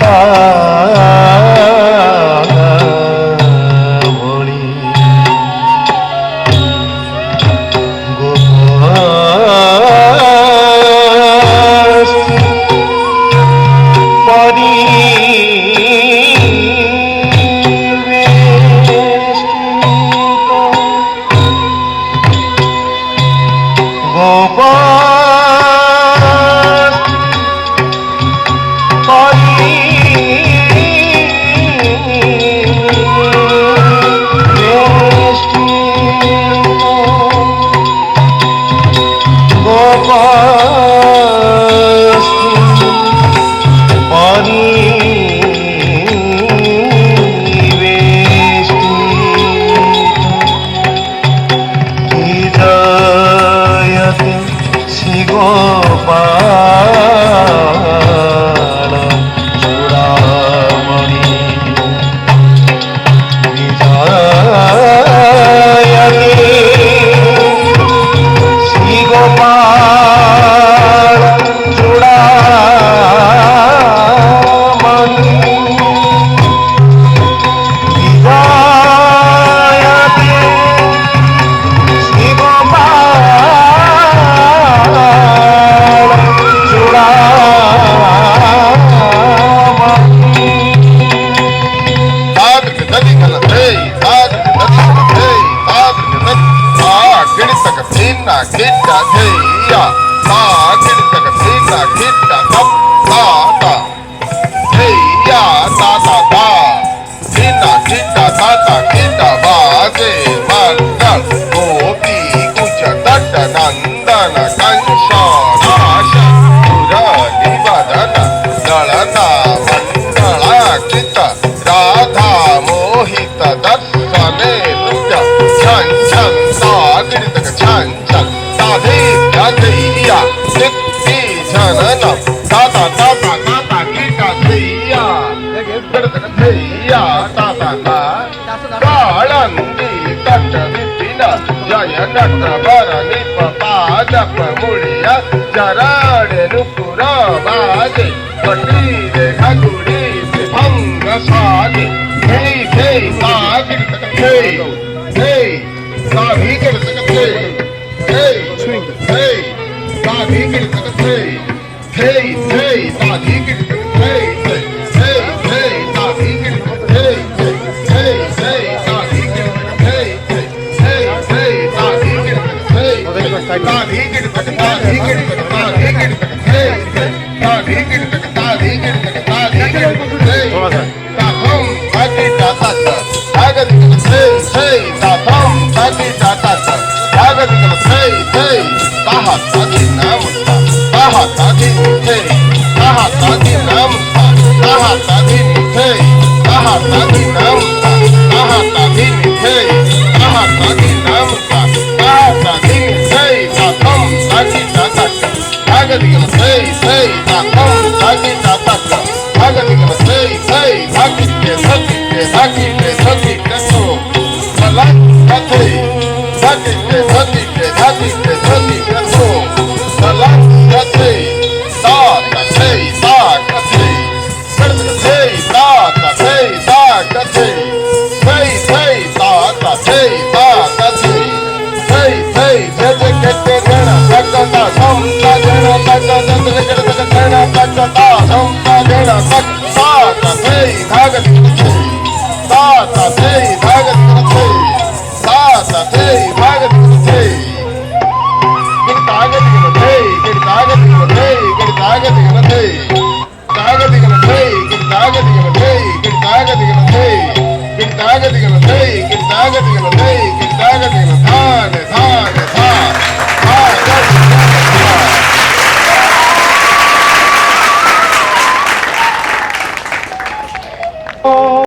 ভরি গোপস্তি পরি Kita theya ta kita kita kita ta ta ta theya ta ta ta kita kita ta ta kita bhaje mandal gopi kuja tata nandana kansha nasha purani badana dalana mandala kita radha mohita darsane nutya chan chan ta kita chan chan Theya, Sikti Janana, Tata Tata Tata Kita Theya, Theya Tata Tata, Kalandi Tata Vipina, Jaya Nata Barani Papa Japa Mulia, Jarade Nukura Baje, Pati De Haguri, Sipanga Sadi, Hey, Hey, Sagir, Hey, Hey, Sagir, Hey, Hey, hey, ta dhikir tak hey, hey, hey, ta dhikir tak hey, hey, hey, ta dhikir tak hey, hey, hey, ta dhikir tak hey, hey, hey, ta dhikir tak hey, ta dhikir tak ta dhikir tak ta dhikir tak hey, ta dhikir tak ta dhikir tak ta dhikir hey, ta thum bhagi ta ta agad hey, hey, ta thum bhagi ta ta agad hey, hey, taha tadi namta taha tadi hey taha tadi namta taha tadi hey taha tadi namta taha tadi hey taha tadi namta taha tadi hey tatham tadi tatak agadigam hey hey tatham tadi tatak agadigam hey hey sakite sakite sakite sakite so salat kathe sakite sakite sakite sakite so salat kathe ta kathe ta kathe kathe ta kathe ta kathe hey hey ta kathe ta kathe hey hey jaj kete gana sakata samta gana sakata gana sakata samta gana sakta kathe bhagat kathe ta kathe bhagat kathe ta kathe bhagat kathe